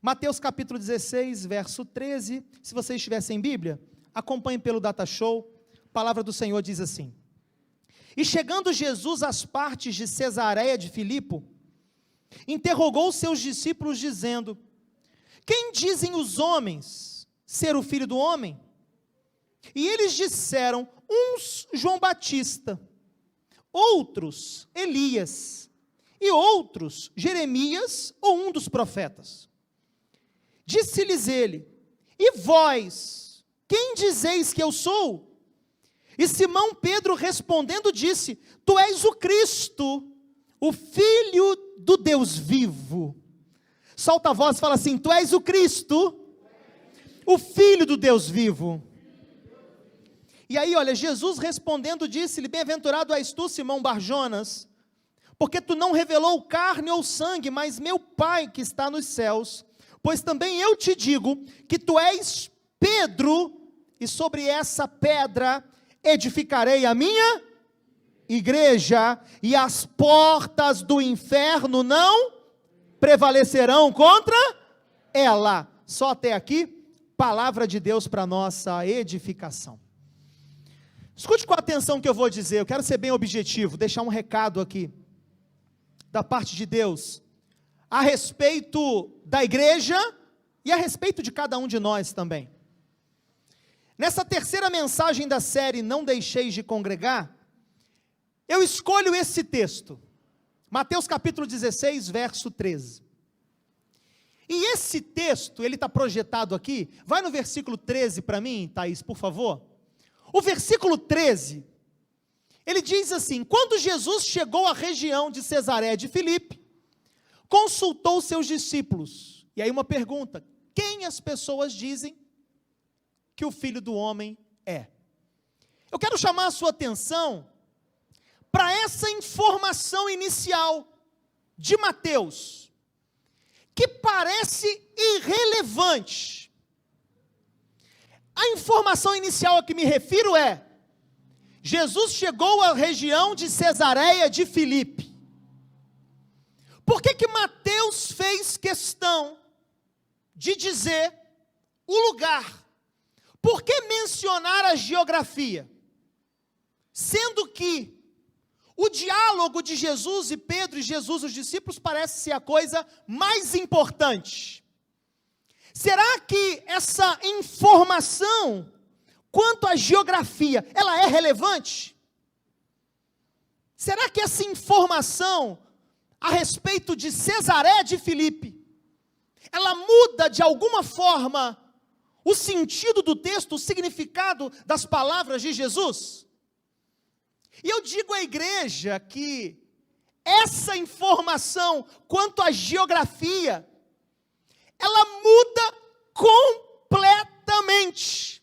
Mateus capítulo 16, verso 13, se você estiver sem Bíblia, acompanhe pelo Data Show, a palavra do Senhor diz assim: E chegando Jesus às partes de Cesareia de Filipe, interrogou seus discípulos dizendo: Quem dizem os homens ser o Filho do Homem? E eles disseram, uns João Batista, outros Elias, e outros Jeremias ou um dos profetas. Disse-lhes ele: E vós, quem dizeis que eu sou? E Simão Pedro respondendo disse: Tu és o Cristo, o Filho do Deus vivo. Solta a voz e fala assim: Tu és o Cristo, o Filho do Deus vivo. E aí, olha, Jesus respondendo disse-lhe: Bem-aventurado és tu, Simão Barjonas, porque tu não revelou carne ou sangue, mas meu Pai que está nos céus. Pois também eu te digo que tu és Pedro, e sobre essa pedra edificarei a minha igreja, e as portas do inferno não prevalecerão contra ela. Só até aqui, palavra de Deus para nossa edificação. Escute com atenção o que eu vou dizer, eu quero ser bem objetivo, deixar um recado aqui, da parte de Deus, a respeito da igreja, e a respeito de cada um de nós também. Nessa terceira mensagem da série, Não Deixeis de Congregar, eu escolho esse texto, Mateus capítulo 16, verso 13. E esse texto, ele está projetado aqui, vai no versículo 13 para mim, Thaís, por favor. O versículo 13, ele diz assim: Quando Jesus chegou à região de Cesareia de Filipe, consultou seus discípulos, e aí uma pergunta: quem as pessoas dizem que o Filho do Homem é? Eu quero chamar a sua atenção para essa informação inicial de Mateus, que parece irrelevante. A informação inicial a que me refiro é: Jesus chegou à região de Cesareia de Filipe. Por que Mateus fez questão de dizer o lugar? Por que mencionar a geografia? Sendo que o diálogo de Jesus e Pedro e Jesus e os discípulos parece ser a coisa mais importante. Será que essa informação quanto à geografia, ela é relevante? Será que essa informação a respeito de Cesareia de Filipe, ela muda de alguma forma o sentido do texto, o significado das palavras de Jesus? E eu digo à igreja que essa informação quanto à geografia, ela muda completamente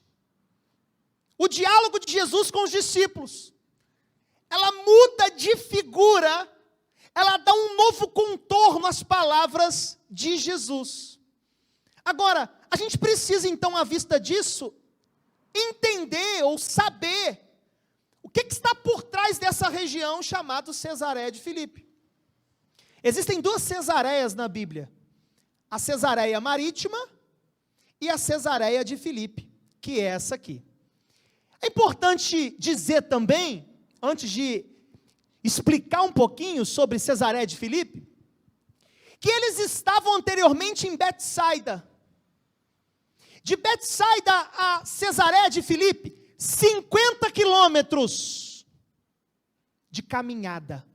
o diálogo de Jesus com os discípulos. Ela muda de figura, ela dá um novo contorno às palavras de Jesus. Agora, a gente precisa então, à vista disso, entender ou saber o que está por trás dessa região chamada Cesareia de Filipe. Existem duas Cesareias na Bíblia: a Cesareia marítima e a Cesareia de Filipe, que é essa aqui. É importante dizer também, antes de explicar um pouquinho sobre Cesareia de Filipe, que eles estavam anteriormente em Betsaida. De Betsaida a Cesareia de Filipe, 50 quilômetros de caminhada.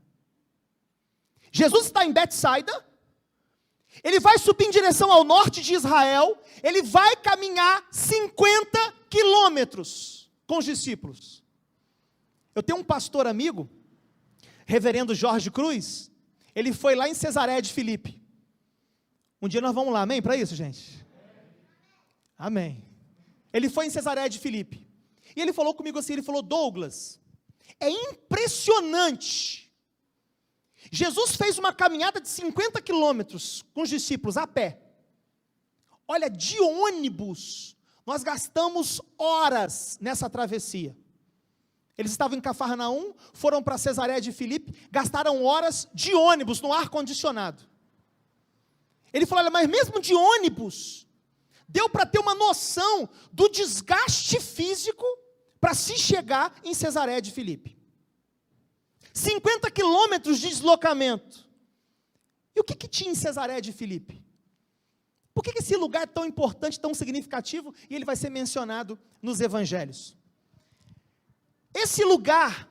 Jesus está em Betsaida, ele vai subir em direção ao norte de Israel, ele vai caminhar 50 quilômetros com os discípulos. Eu tenho um pastor amigo, reverendo Jorge Cruz, ele foi lá em Cesareia de Filipe. Um dia nós vamos lá, amém? Para isso, gente? Amém. Ele foi em Cesareia de Filipe. E ele falou comigo assim, ele falou: Douglas, é impressionante. Jesus fez uma caminhada de 50 quilômetros com os discípulos a pé. Olha, de ônibus, nós gastamos horas nessa travessia. Eles estavam em Cafarnaum, foram para Cesareia de Filipe, gastaram horas de ônibus no ar-condicionado. Ele falou, olha, mas mesmo de ônibus, deu para ter uma noção do desgaste físico para se chegar em Cesareia de Filipe. 50 quilômetros de deslocamento. E o que tinha em Cesareia de Filipe? Por que esse lugar é tão importante, tão significativo, e ele vai ser mencionado nos evangelhos? Esse lugar,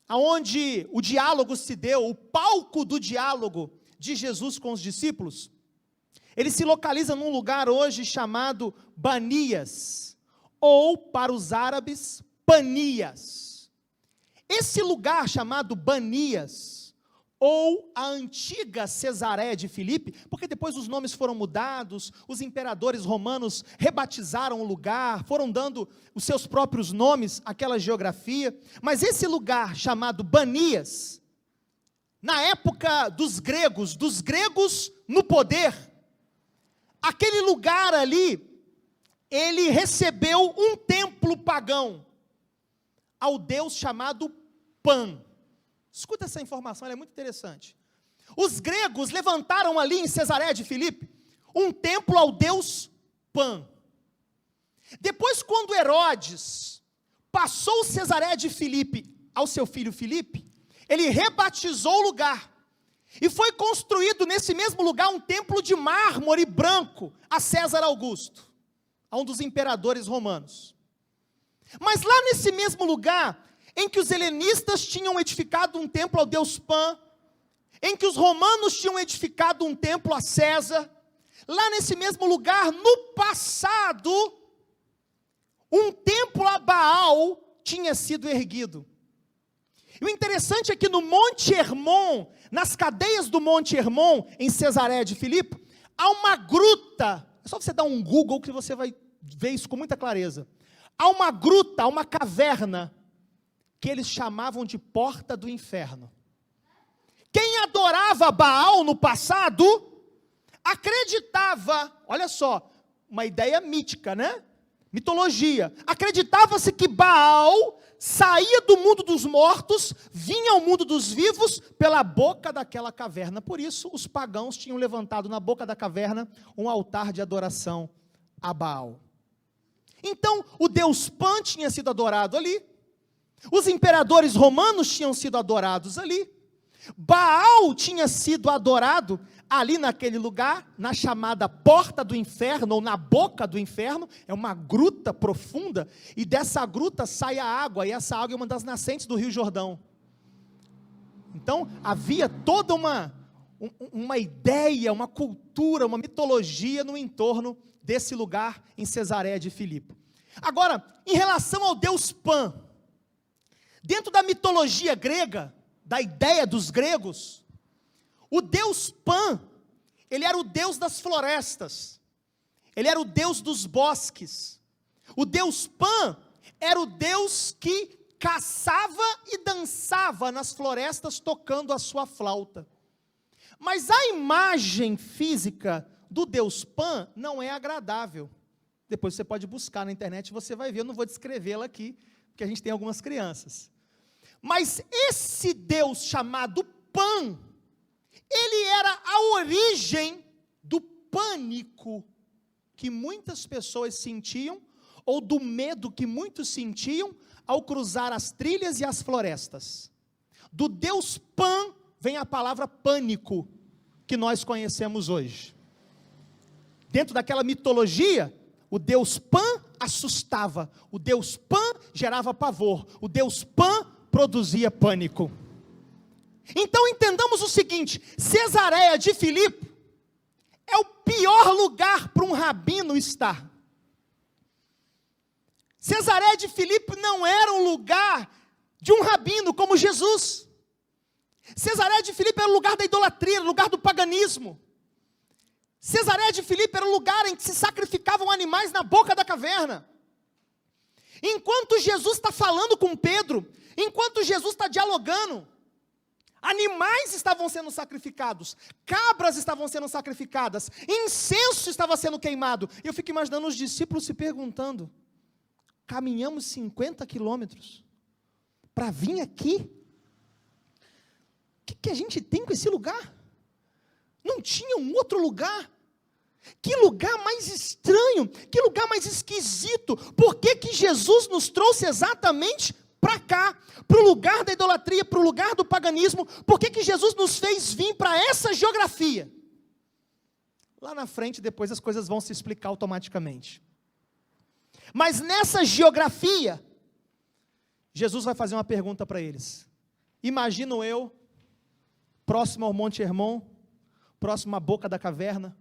onde o diálogo se deu, o palco do diálogo de Jesus com os discípulos, ele se localiza num lugar hoje chamado Banias, ou para os árabes, Panias. Esse lugar chamado Banias, ou a antiga Cesareia de Filipe, porque depois os nomes foram mudados, os imperadores romanos rebatizaram o lugar, foram dando os seus próprios nomes àquela geografia, mas esse lugar chamado Banias, na época dos gregos no poder, aquele lugar ali, ele recebeu um templo pagão, ao deus chamado Pan. Escuta essa informação, ela é muito interessante. Os gregos levantaram ali em Cesareia de Filipe um templo ao deus Pan. Depois, quando Herodes passou Cesareia de Filipe ao seu filho Filipe, ele rebatizou o lugar. E foi construído nesse mesmo lugar um templo de mármore branco a César Augusto, a um dos imperadores romanos. Mas lá nesse mesmo lugar, em que os helenistas tinham edificado um templo ao deus Pan, em que os romanos tinham edificado um templo a César, lá nesse mesmo lugar, no passado, um templo a Baal tinha sido erguido. E o interessante é que no Monte Hermon, nas cadeias do Monte Hermon, em Cesareia de Filipe, há uma gruta, é só você dar um Google que você vai ver isso com muita clareza. Há uma gruta, há uma caverna, que eles chamavam de Porta do Inferno. Quem adorava Baal no passado, acreditava, olha só, uma ideia mítica, né? Mitologia. Acreditava-se que Baal saía do mundo dos mortos, vinha ao mundo dos vivos pela boca daquela caverna. Por isso, os pagãos tinham levantado na boca da caverna um altar de adoração a Baal. Então, o deus Pan tinha sido adorado ali. Os imperadores romanos tinham sido adorados ali. Baal tinha sido adorado ali naquele lugar, na chamada Porta do Inferno, ou na boca do inferno. É uma gruta profunda, e dessa gruta sai a água, e essa água é uma das nascentes do Rio Jordão. Então, havia toda uma ideia, uma cultura, uma mitologia no entorno desse lugar em Cesareia de Filipe. Agora, em relação ao deus Pan, dentro da mitologia grega, da ideia dos gregos, o deus Pan, ele era o deus das florestas, ele era o deus dos bosques. O deus Pan era o deus que caçava e dançava nas florestas tocando a sua flauta. Mas a imagem física do deus Pan não é agradável. Depois você pode buscar na internet e você vai ver, eu não vou descrevê-la aqui, porque a gente tem algumas crianças. Mas esse Deus chamado Pan, ele era a origem do pânico que muitas pessoas sentiam, ou do medo que muitos sentiam ao cruzar as trilhas e as florestas. Do Deus Pan vem a palavra pânico, que nós conhecemos hoje. Dentro daquela mitologia, o Deus Pan assustava, o Deus Pan gerava pavor, o Deus Pan produzia pânico. Então entendamos o seguinte: Cesareia de Filipe é o pior lugar para um rabino estar. Cesareia de Filipe não era um lugar de um rabino como Jesus. Cesareia de Filipe era o lugar da idolatria, era o lugar do paganismo. Cesareia de Filipe era o lugar em que se sacrificavam animais na boca da caverna. Enquanto Jesus está falando com Pedro, enquanto Jesus está dialogando, animais estavam sendo sacrificados, cabras estavam sendo sacrificadas, incenso estava sendo queimado. Eu fico imaginando os discípulos se perguntando: caminhamos 50 quilômetros para vir aqui? O que a gente tem com esse lugar? Não tinha um outro lugar. Que lugar mais estranho, que lugar mais esquisito. Por que que Jesus nos trouxe exatamente para cá, para o lugar da idolatria, para o lugar do paganismo? Por que que Jesus nos fez vir para essa geografia? Lá na frente, depois as coisas vão se explicar automaticamente. Mas nessa geografia, Jesus vai fazer uma pergunta para eles. Imagino eu, próximo ao Monte Hermon, próximo à boca da caverna,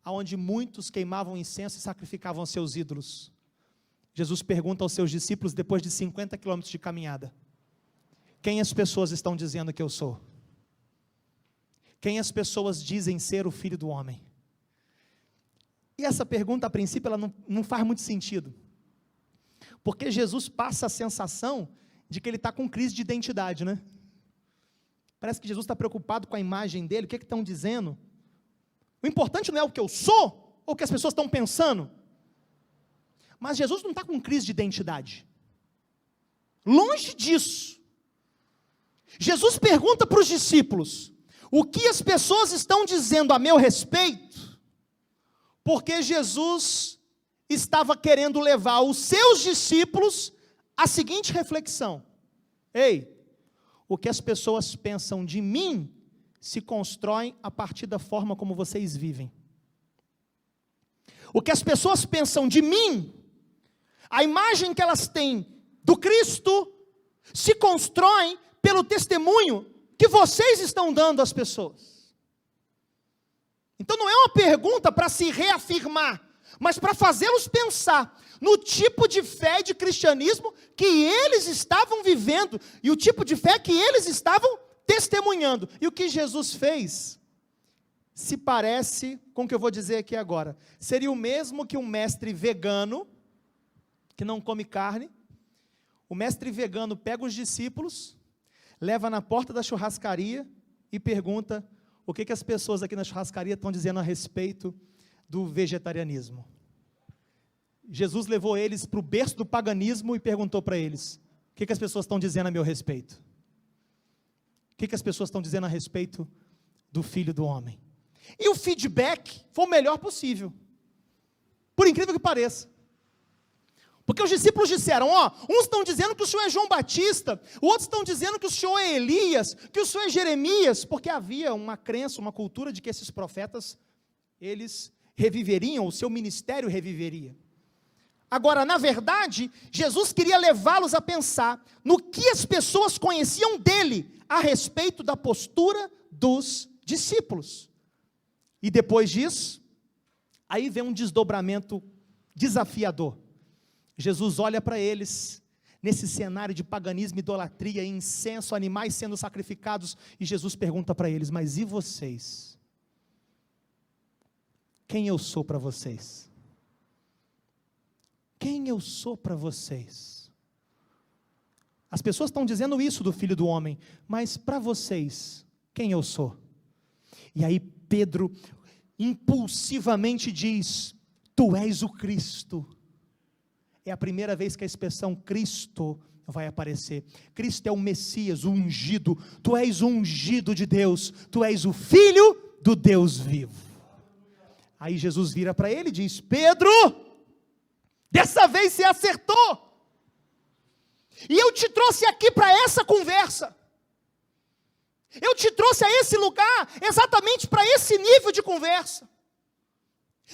aonde muitos queimavam incenso e sacrificavam seus ídolos. Jesus pergunta aos seus discípulos, depois de 50 quilômetros de caminhada: quem as pessoas estão dizendo que eu sou? Quem as pessoas dizem ser o Filho do Homem? E essa pergunta, a princípio, ela não faz muito sentido, porque Jesus passa a sensação de que ele está com crise de identidade, né? Parece que Jesus está preocupado com a imagem dele. O que estão dizendo? O importante não é o que eu sou, ou o que as pessoas estão pensando. Mas Jesus não está com crise de identidade. Longe disso. Jesus pergunta para os discípulos: o que as pessoas estão dizendo a meu respeito? Porque Jesus estava querendo levar os seus discípulos à seguinte reflexão: ei, o que as pessoas pensam de mim se constroem a partir da forma como vocês vivem. O que as pessoas pensam de mim, a imagem que elas têm do Cristo, se constroem pelo testemunho que vocês estão dando às pessoas. Então não é uma pergunta para se reafirmar, mas para fazê-los pensar no tipo de fé e de cristianismo que eles estavam vivendo, e o tipo de fé que eles estavam testemunhando. E o que Jesus fez se parece com o que eu vou dizer aqui agora. Seria o mesmo que um mestre vegano, que não come carne. O mestre vegano pega os discípulos, leva na porta da churrascaria e pergunta o que as pessoas aqui na churrascaria estão dizendo a respeito do vegetarianismo. Jesus levou eles para o berço do paganismo e perguntou para eles: o que as pessoas estão dizendo a meu respeito? O que as pessoas estão dizendo a respeito do Filho do Homem? E o feedback foi o melhor possível, por incrível que pareça. Porque os discípulos disseram: uns estão dizendo que o Senhor é João Batista, outros estão dizendo que o Senhor é Elias, que o Senhor é Jeremias, porque havia uma crença, uma cultura de que esses profetas, eles reviveriam, o seu ministério reviveria. Agora, na verdade, Jesus queria levá-los a pensar no que as pessoas conheciam dele, a respeito da postura dos discípulos. E depois disso, aí vem um desdobramento desafiador. Jesus olha para eles, nesse cenário de paganismo, idolatria, incenso, animais sendo sacrificados, e Jesus pergunta para eles: mas e vocês? Quem eu sou para vocês? Quem eu sou para vocês? As pessoas estão dizendo isso do Filho do Homem, mas para vocês, quem eu sou? E aí Pedro impulsivamente diz: tu és o Cristo. É a primeira vez que a expressão Cristo vai aparecer. Cristo é o Messias, o ungido. Tu és o ungido de Deus, tu és o Filho do Deus vivo. Aí Jesus vira para ele e diz: Pedro, dessa vez você acertou. E eu te trouxe aqui para essa conversa. Eu te trouxe a esse lugar, exatamente para esse nível de conversa.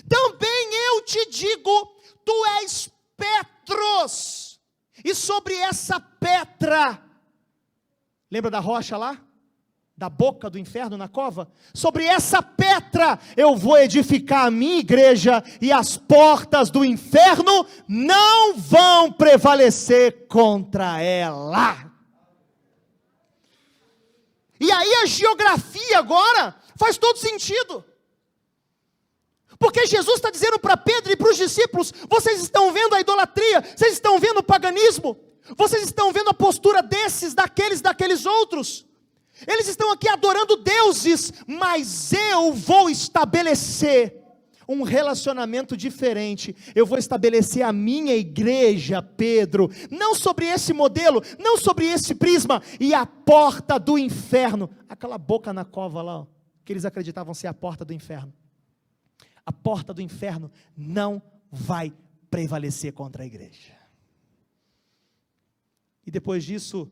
Também eu te digo, tu és Petros, e sobre essa pedra, lembra da rocha lá? Da boca do inferno na cova? Sobre essa pedra eu vou edificar a minha igreja, e as portas do inferno não vão prevalecer contra ela. E aí a geografia agora faz todo sentido. Porque Jesus está dizendo para Pedro e para os discípulos: vocês estão vendo a idolatria, vocês estão vendo o paganismo, vocês estão vendo a postura desses, daqueles outros. Eles estão aqui adorando deuses, mas eu vou estabelecer um relacionamento diferente. Eu vou estabelecer a minha igreja, Pedro, não sobre esse modelo, não sobre esse prisma. E a porta do inferno, aquela boca na cova lá, que eles acreditavam ser a porta do inferno. A porta do inferno não vai prevalecer contra a igreja. E depois disso,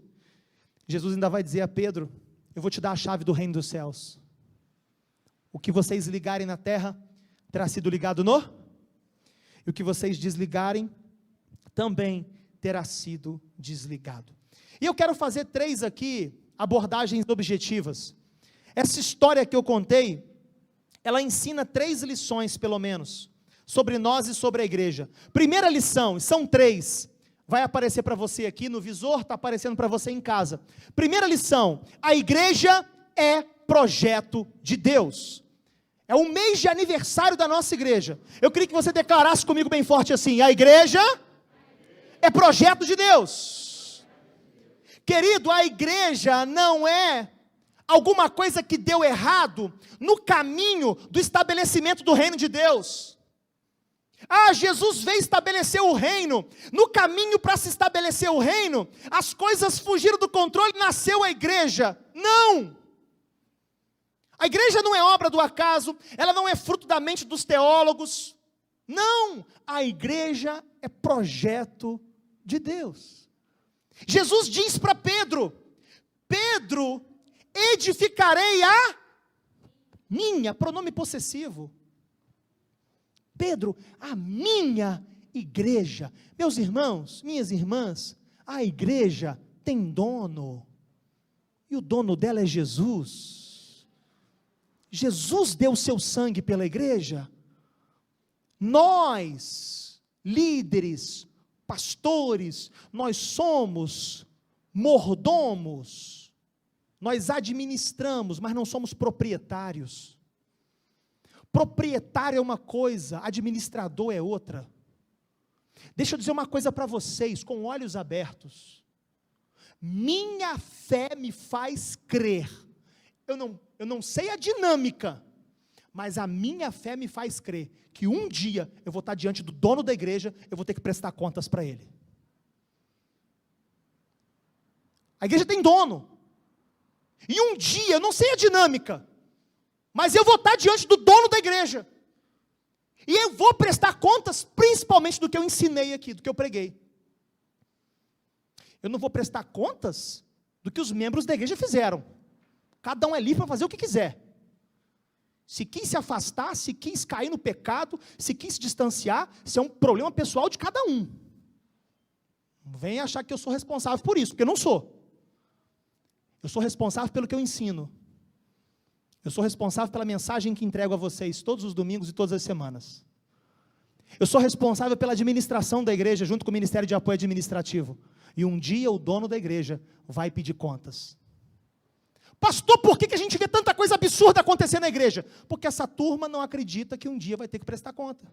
Jesus ainda vai dizer a Pedro: eu vou te dar a chave do reino dos céus. O que vocês ligarem na terra, terá sido ligado no, e o que vocês desligarem, também terá sido desligado. E eu quero fazer 3 aqui, abordagens objetivas. Essa história que eu contei, ela ensina 3 lições, pelo menos, sobre nós e sobre a igreja. Primeira lição, são 3, vai aparecer para você aqui no visor, está aparecendo para você em casa. Primeira lição: a igreja é projeto de Deus. É o mês de aniversário da nossa igreja. Eu queria que você declarasse comigo bem forte assim: a igreja é projeto de Deus. Querido, a igreja não é alguma coisa que deu errado no caminho do estabelecimento do reino de Deus. Jesus veio estabelecer o reino, no caminho para se estabelecer o reino, as coisas fugiram do controle e nasceu a igreja. Não! A igreja não é obra do acaso, ela não é fruto da mente dos teólogos. Não! A igreja é projeto de Deus. Jesus diz para Pedro: Pedro, edificarei a minha, pronome possessivo. Pedro, a minha igreja. Meus irmãos, minhas irmãs, a igreja tem dono, e o dono dela é Jesus. Jesus deu o seu sangue pela igreja. Nós, líderes, pastores, nós somos mordomos, nós administramos, mas não somos proprietários. Proprietário é uma coisa, administrador é outra. Deixa eu dizer uma coisa para vocês, com olhos abertos. Minha fé me faz crer. Eu não sei a dinâmica, mas a minha fé me faz crer que um dia eu vou estar diante do dono da igreja, eu vou ter que prestar contas para ele. A igreja tem dono, e um dia, eu não sei a dinâmica, mas eu vou estar diante do dono da igreja, e eu vou prestar contas, principalmente do que eu ensinei aqui, do que eu preguei. Eu não vou prestar contas do que os membros da igreja fizeram. Cada um é livre para fazer o que quiser. Se quis se afastar, se quis cair no pecado, se quis se distanciar, isso é um problema pessoal de cada um. Não venha achar que eu sou responsável por isso, porque eu não sou. Eu sou responsável pelo que eu ensino. Eu sou responsável pela mensagem que entrego a vocês todos os domingos e todas as semanas. Eu sou responsável pela administração da igreja, junto com o Ministério de Apoio Administrativo. E um dia o dono da igreja vai pedir contas. Pastor, por que a gente vê tanta coisa absurda acontecer na igreja? Porque essa turma não acredita que um dia vai ter que prestar conta.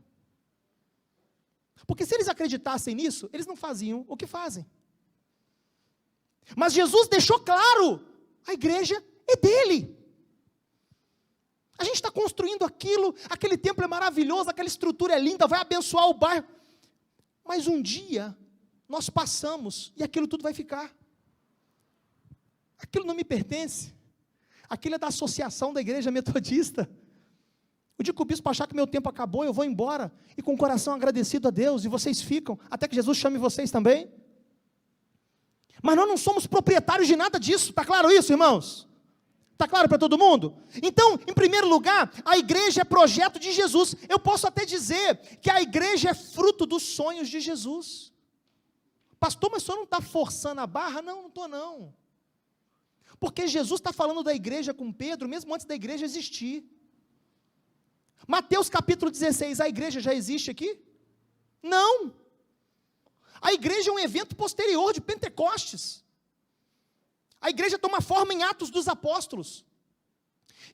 Porque se eles acreditassem nisso, eles não faziam o que fazem. Mas Jesus deixou claro, a igreja é dele. A gente está construindo aquilo, aquele templo é maravilhoso, aquela estrutura é linda, vai abençoar o bairro. Mas um dia, nós passamos e aquilo tudo vai ficar. Aquilo não me pertence. Aquilo é da associação da igreja metodista. O dia que o bispo achar que meu tempo acabou, eu vou embora, e com o coração agradecido a Deus, e vocês ficam, até que Jesus chame vocês também. Mas nós não somos proprietários de nada disso, está claro isso, irmãos? Está claro para todo mundo? Então, em primeiro lugar, a igreja é projeto de Jesus. Eu posso até dizer que a igreja é fruto dos sonhos de Jesus. Pastor, mas o senhor não está forçando a barra? Não, não estou não. Porque Jesus está falando da igreja com Pedro, mesmo antes da igreja existir. Mateus capítulo 16, a igreja já existe aqui? Não. A igreja é um evento posterior de Pentecostes. A igreja toma forma em Atos dos Apóstolos.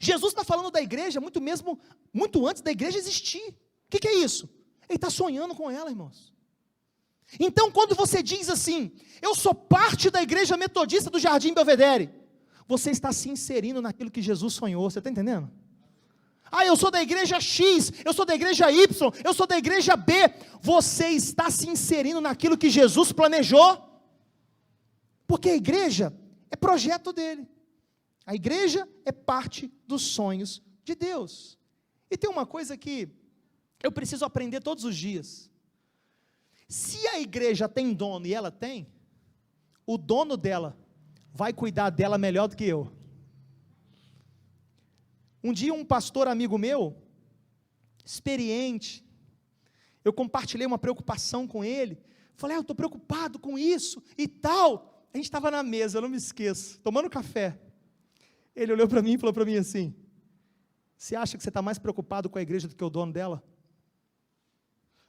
Jesus está falando da igreja muito antes da igreja existir. O que é isso? Ele está sonhando com ela, irmãos. Então, quando você diz assim, eu sou parte da igreja metodista do Jardim Belvedere, você está se inserindo naquilo que Jesus sonhou, você está entendendo? Eu sou da igreja X, eu sou da igreja Y, eu sou da igreja B. Você está se inserindo naquilo que Jesus planejou. Porque a igreja é projeto dele. A igreja é parte dos sonhos de Deus. E tem uma coisa que eu preciso aprender todos os dias. Se a igreja tem dono e ela tem, o dono dela vai cuidar dela melhor do que eu. Um dia um pastor amigo meu, experiente, eu compartilhei uma preocupação com ele, falei, eu estou preocupado com isso e tal. A gente estava na mesa, eu não me esqueço, tomando café. Ele olhou para mim e falou para mim assim, você acha que você está mais preocupado com a igreja do que o dono dela?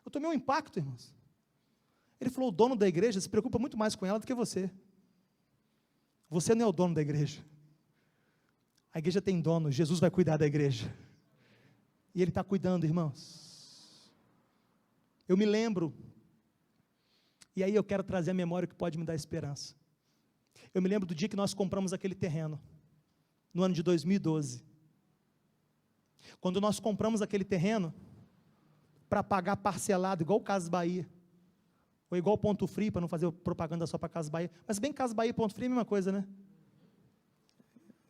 Eu tomei um impacto, irmãos. Ele falou, o dono da igreja se preocupa muito mais com ela do que você. Você não é o dono da igreja. A igreja tem dono, Jesus vai cuidar da igreja. E Ele está cuidando, irmãos. Eu me lembro, e aí eu quero trazer a memória que pode me dar esperança. Eu me lembro do dia que nós compramos aquele terreno, no ano de 2012. Quando nós compramos aquele terreno, para pagar parcelado, igual o Casas Bahia, ou igual o Ponto Frio, para não fazer propaganda só para Casas Bahia, mas bem Casas Bahia e Ponto Frio é a mesma coisa, né?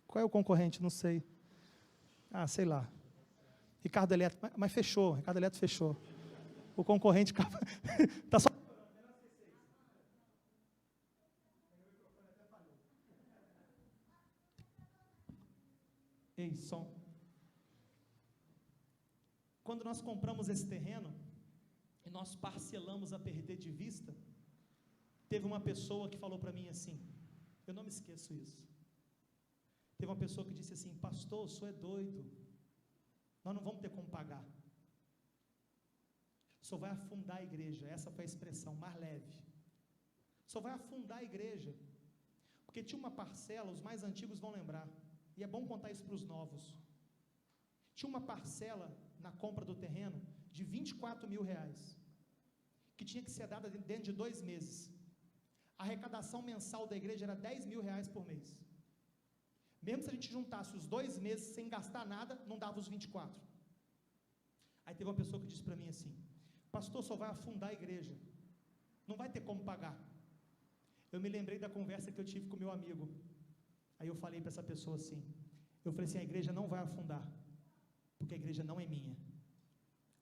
Qual é o concorrente? Não sei. Ah, sei lá. Ricardo Eletro, mas fechou, Ricardo Eletro fechou. O concorrente está só... Ei, som. Quando nós compramos esse terreno, e nós parcelamos a perder de vista, teve uma pessoa que falou para mim assim, eu não me esqueço isso, teve uma pessoa que disse assim, pastor, o senhor é doido, nós não vamos ter como pagar, o senhor vai afundar a igreja, essa foi a expressão mais leve, o senhor vai afundar a igreja, porque tinha uma parcela, os mais antigos vão lembrar, e é bom contar isso para os novos, tinha uma parcela na compra do terreno de R$24 mil, que tinha que ser dada dentro de 2 meses, a arrecadação mensal da igreja era R$10 mil por mês, mesmo se a gente juntasse os 2 meses sem gastar nada, não dava os 24, aí teve uma pessoa que disse para mim assim, pastor, só vai afundar a igreja, não vai ter como pagar, eu me lembrei da conversa que eu tive com meu amigo, aí eu falei para essa pessoa assim, eu falei assim, a igreja não vai afundar, porque a igreja não é minha,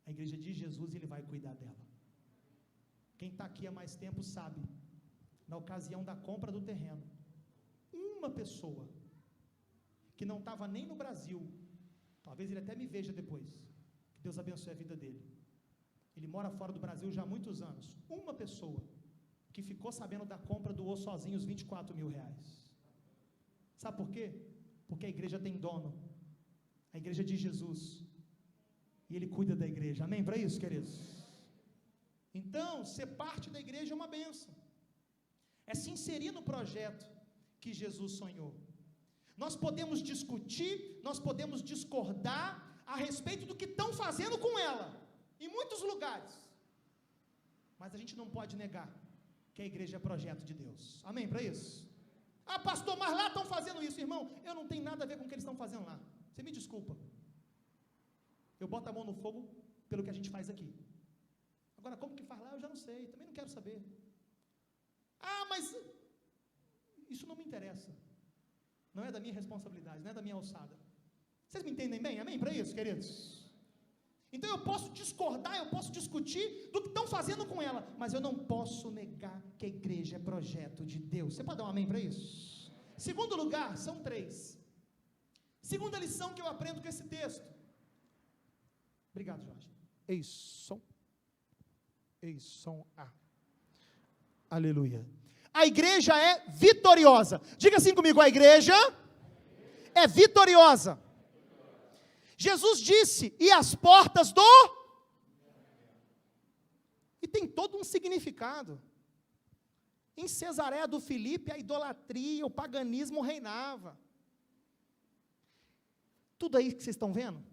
a igreja é de Jesus e Ele vai cuidar dela. Quem está aqui há mais tempo sabe, na ocasião da compra do terreno, uma pessoa, que não estava nem no Brasil, talvez ele até me veja depois, que Deus abençoe a vida dele, ele mora fora do Brasil já há muitos anos, uma pessoa, que ficou sabendo da compra doou sozinho os R$24 mil, sabe por quê? Porque a igreja tem dono, a igreja é de Jesus, e Ele cuida da igreja, amém para isso, queridos? Então, ser parte da igreja é uma bênção, é se inserir no projeto que Jesus sonhou. Nós podemos discutir, nós podemos discordar a respeito do que estão fazendo com ela, em muitos lugares, mas a gente não pode negar que a igreja é projeto de Deus, amém para isso? Ah, pastor, mas lá estão fazendo isso, irmão, eu não tenho nada a ver com o que eles estão fazendo lá, você me desculpa, eu boto a mão no fogo pelo que a gente faz aqui. Agora, como que faz lá, eu já não sei, também não quero saber. Ah, mas isso não me interessa, não é da minha responsabilidade, não é da minha alçada. Vocês me entendem bem? Amém para isso, queridos? Então eu posso discordar, eu posso discutir do que estão fazendo com ela, mas eu não posso negar que a igreja é projeto de Deus. Você pode dar um amém para isso? Segundo lugar, são 3. Segunda lição que eu aprendo com esse texto. Obrigado, Jorge. Ei, som. Aleluia. A igreja é vitoriosa. Diga assim comigo, a igreja é vitoriosa. Jesus disse, e as portas do... E tem todo um significado. Em Cesareia do Filipe, a idolatria, o paganismo reinava. Tudo aí que vocês estão vendo,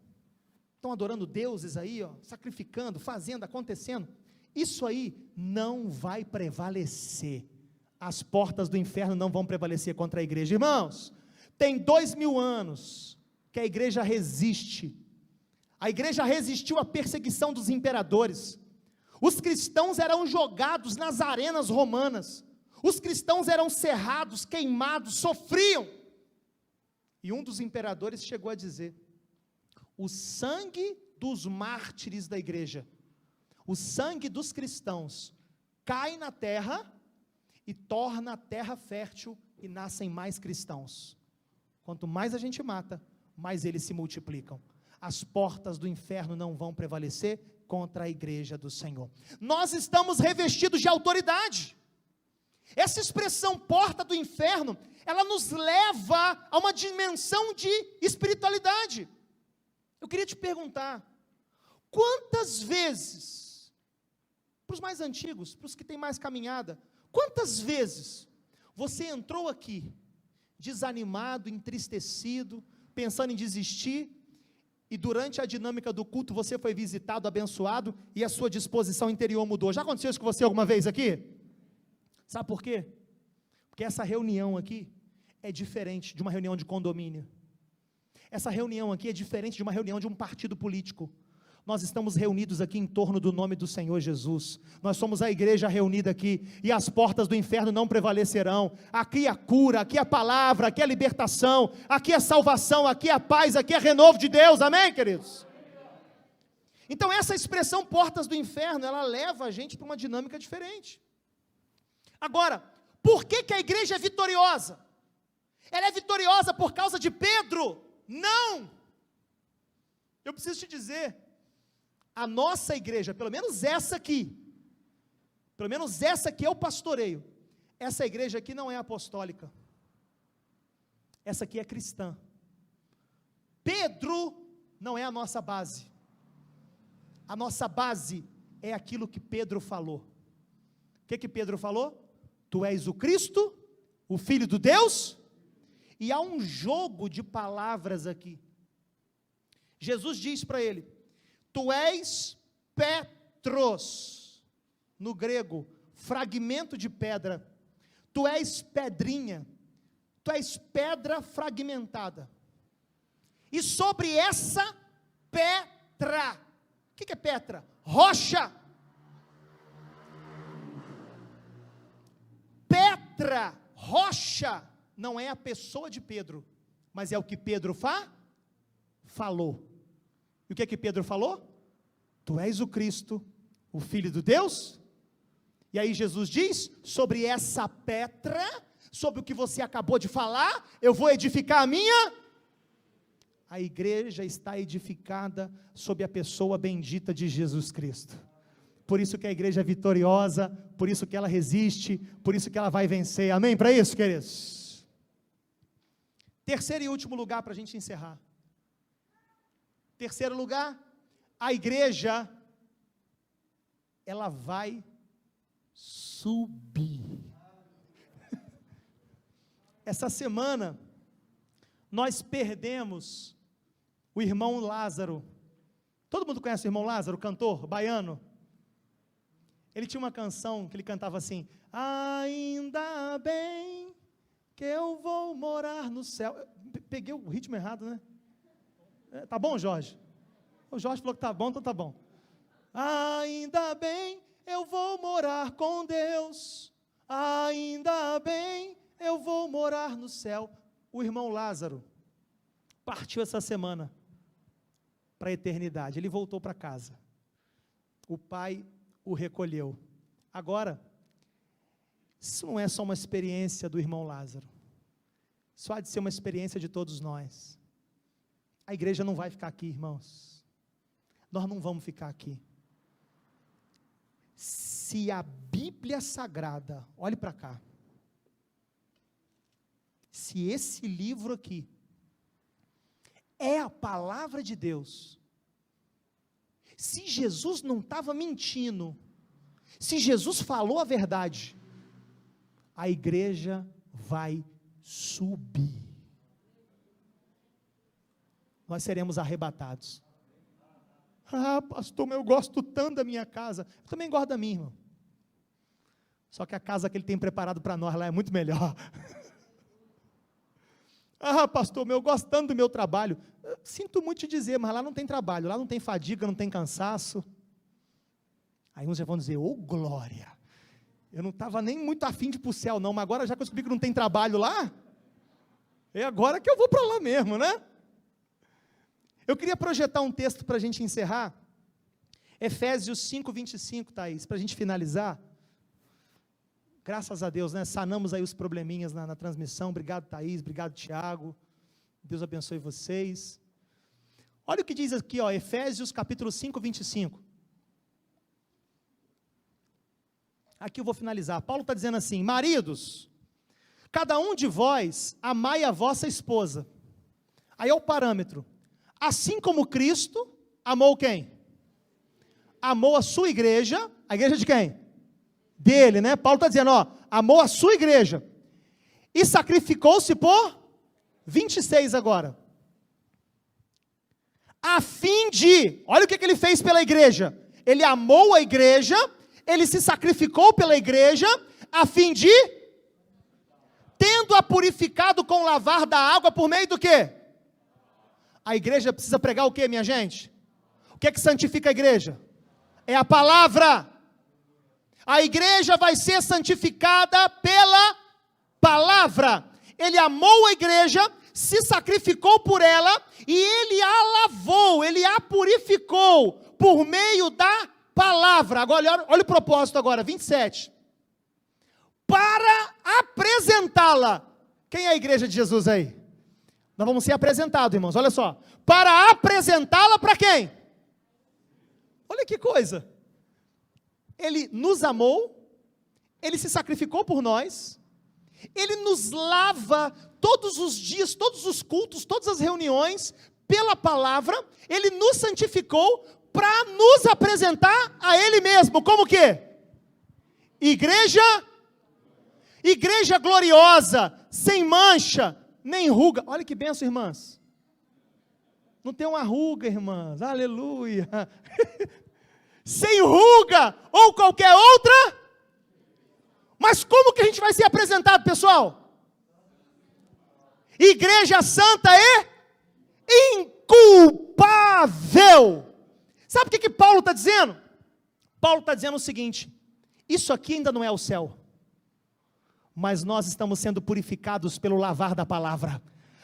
estão adorando deuses aí, ó, sacrificando, fazendo, acontecendo, isso aí não vai prevalecer, as portas do inferno não vão prevalecer contra a igreja, irmãos, tem 2000 anos, que a igreja resiste, a igreja resistiu à perseguição dos imperadores, os cristãos eram jogados nas arenas romanas, os cristãos eram cerrados, queimados, sofriam, E um dos imperadores chegou a dizer: o sangue dos mártires da igreja, o sangue dos cristãos, cai na terra e torna a terra fértil e nascem mais cristãos. Quanto mais a gente mata, mais eles se multiplicam. As portas do inferno não vão prevalecer contra a igreja do Senhor. Nós estamos revestidos de autoridade. Essa expressão porta do inferno, ela nos leva a uma dimensão de espiritualidade. Eu queria te perguntar, quantas vezes, para os mais antigos, para os que têm mais caminhada, quantas vezes você entrou aqui, desanimado, entristecido, pensando em desistir, e durante a dinâmica do culto você foi visitado, abençoado, e a sua disposição interior mudou? Já aconteceu isso com você alguma vez aqui? Sabe por quê? Porque essa reunião aqui é diferente de uma reunião de condomínio. Essa reunião aqui é diferente de uma reunião de um partido político. Nós estamos reunidos aqui em torno do nome do Senhor Jesus. Nós somos a igreja reunida aqui, e as portas do inferno não prevalecerão. Aqui a cura, aqui a palavra, aqui a libertação, aqui a salvação, aqui a paz, aqui a renovo de Deus, amém, queridos? Então essa expressão portas do inferno, ela leva a gente para uma dinâmica diferente. Agora, por que a igreja é vitoriosa? Ela é vitoriosa por causa de Pedro? Não! Eu preciso te dizer, a nossa igreja, pelo menos essa aqui eu pastoreio, essa igreja aqui não é apostólica, essa aqui é cristã. Pedro não é a nossa base é aquilo que Pedro falou. O que Pedro falou? Tu és o Cristo, o Filho do Deus, e há um jogo de palavras aqui. Jesus diz para ele: tu és Petros, no grego, fragmento de pedra, tu és pedrinha, tu és pedra fragmentada, e sobre essa Petra, o que é Petra? Rocha. Petra, rocha, não é a pessoa de Pedro, mas é o que Pedro falou. E o que Pedro falou? Tu és o Cristo, o Filho do Deus. E aí Jesus diz: sobre essa pedra, sobre o que você acabou de falar, eu vou edificar a minha. A igreja está edificada sobre a pessoa bendita de Jesus Cristo. Por isso que a igreja é vitoriosa, por isso que ela resiste, por isso que ela vai vencer. Amém para isso, queridos? Terceiro e último lugar para a gente encerrar. Terceiro lugar, a igreja, ela vai subir. Essa semana, nós perdemos o irmão Lázaro. Todo mundo conhece o irmão Lázaro, cantor baiano? Ele tinha uma canção que ele cantava assim: ainda bem que eu vou morar no céu. Peguei o ritmo errado, né? Tá bom, Jorge? O Jorge falou que tá bom, então tá bom. Ainda bem eu vou morar com Deus, ainda bem eu vou morar no céu. O irmão Lázaro partiu essa semana para a eternidade, ele voltou para casa. O pai o recolheu. Agora, isso não é só uma experiência do irmão Lázaro, isso há de ser uma experiência de todos nós. A igreja não vai ficar aqui, irmãos, nós não vamos ficar aqui. Se a Bíblia Sagrada, olhe para cá, se esse livro aqui é a palavra de Deus, se Jesus não estava mentindo, se Jesus falou a verdade, a igreja vai subir. Nós seremos arrebatados. Ah, pastor, mas eu gosto tanto da minha casa. Eu também gosto da minha, irmão. Só que a casa que ele tem preparado para nós lá é muito melhor. Ah, pastor, eu gosto tanto do meu trabalho. Eu sinto muito te dizer, mas lá não tem trabalho, lá não tem fadiga, não tem cansaço. Aí uns já vão dizer: ô glória, eu não estava nem muito afim de ir para o céu não, mas agora já que eu descobri que não tem trabalho lá, É agora que eu vou para lá mesmo, né? Eu queria projetar um texto para a gente encerrar. Efésios 5:25, Thaís, para a gente finalizar. Graças a Deus, né? Sanamos aí os probleminhas na transmissão. Obrigado, Thaís. Obrigado, Tiago. Deus abençoe vocês. Olha o que diz aqui, ó, Efésios capítulo 5:25. Aqui eu vou finalizar. Paulo está dizendo assim: maridos, cada um de vós amai a vossa esposa. Aí é o parâmetro. Assim como Cristo amou quem? Amou a sua igreja. A igreja de quem? Dele, né? Paulo está dizendo, ó, amou a sua igreja. E sacrificou-se por 26 agora. A fim de, olha o que ele fez pela igreja. Ele amou a igreja, ele se sacrificou pela igreja, a fim de, tendo-a purificado com o lavar da água, por meio do quê? A igreja precisa pregar o quê, minha gente? O que é que santifica a igreja? É a palavra. A igreja vai ser santificada pela palavra. Ele amou a igreja, se sacrificou por ela, e ele a lavou, ele a purificou, por meio da palavra. Agora, olha o propósito agora, 27. Para apresentá-la. Quem é a igreja de Jesus aí? Nós vamos ser apresentados, irmãos, olha só. Para apresentá-la para quem? Olha que coisa. Ele nos amou, ele se sacrificou por nós, ele nos lava todos os dias, todos os cultos, todas as reuniões, pela palavra, ele nos santificou para nos apresentar a ele mesmo, como que? Igreja gloriosa, sem mancha, nem ruga. Olha que benção, irmãs. Não tem uma ruga, irmãs, aleluia. Sem ruga, ou qualquer outra. Mas como que a gente vai ser apresentado, pessoal? Igreja santa e inculpável. Sabe o que Paulo está dizendo? Paulo está dizendo o seguinte: isso aqui ainda não é o céu, mas nós estamos sendo purificados pelo lavar da palavra.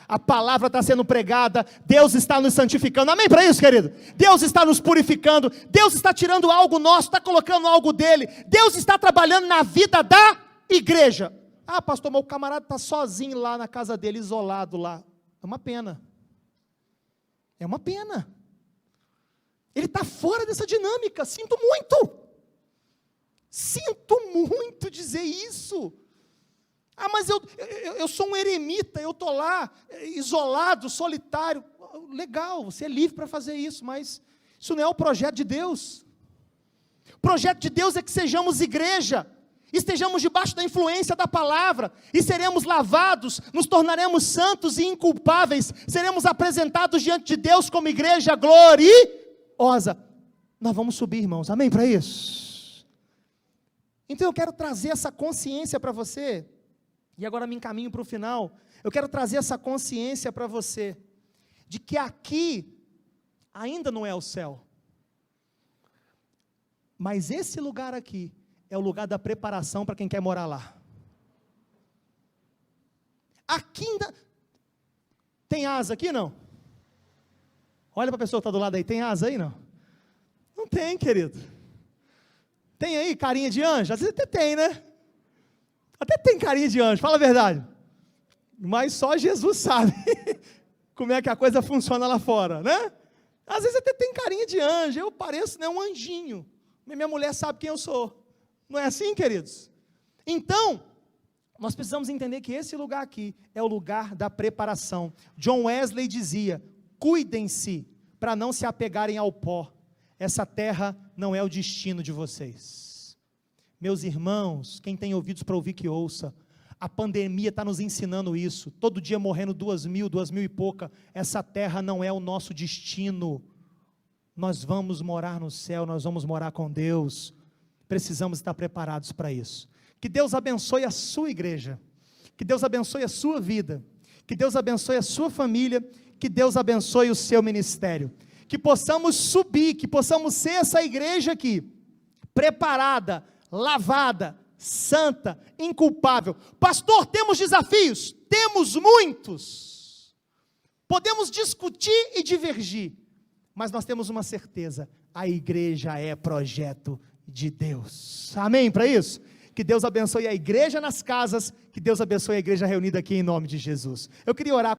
A palavra está sendo pregada, Deus está nos santificando, amém para isso, querido? Deus está nos purificando, Deus está tirando algo nosso, está colocando algo dele, Deus está trabalhando na vida da igreja. Ah, pastor, mas o camarada está sozinho lá na casa dele, isolado lá. É uma pena. É uma pena. Ele está fora dessa dinâmica, sinto muito dizer isso. Ah, mas eu sou um eremita, eu estou lá, isolado, solitário. Legal, você é livre para fazer isso, mas isso não é o projeto de Deus. O projeto de Deus é que sejamos igreja, estejamos debaixo da influência da palavra, e seremos lavados, nos tornaremos santos e inculpáveis, seremos apresentados diante de Deus como igreja gloriosa. Nós vamos subir, irmãos, amém para isso? Então eu quero trazer essa consciência para você. E agora me encaminho para o final. Eu quero trazer essa consciência para você, de que aqui ainda não é o céu, mas esse lugar aqui é o lugar da preparação para quem quer morar lá. Aqui ainda tem asa aqui, não? Olha para a pessoa que está do lado aí, tem asa aí, não? Não tem, querido. Tem aí carinha de anjo? Às vezes até tem, né? Até tem carinha de anjo, fala a verdade. Mas só Jesus sabe como é que a coisa funciona lá fora, né? Às vezes até tem carinha de anjo, eu pareço, né, um anjinho. Minha mulher sabe quem eu sou. Não é assim, queridos? Então, nós precisamos entender que esse lugar aqui é o lugar da preparação. John Wesley dizia: cuidem-se para não se apegarem ao pó. Essa terra não é o destino de vocês. Meus irmãos, quem tem ouvidos para ouvir que ouça, a pandemia está nos ensinando isso, todo dia morrendo 2.000 e pouca, essa terra não é o nosso destino, nós vamos morar no céu, nós vamos morar com Deus, precisamos estar preparados para isso. Que Deus abençoe a sua igreja, que Deus abençoe a sua vida, que Deus abençoe a sua família, que Deus abençoe o seu ministério, que possamos subir, que possamos ser essa igreja aqui, preparada, lavada, santa, inculpável. Pastor, temos desafios? Temos muitos. Podemos discutir e divergir, mas nós temos uma certeza: a igreja é projeto de Deus. Amém para isso? Que Deus abençoe a igreja nas casas, que Deus abençoe a igreja reunida aqui em nome de Jesus. Eu queria orar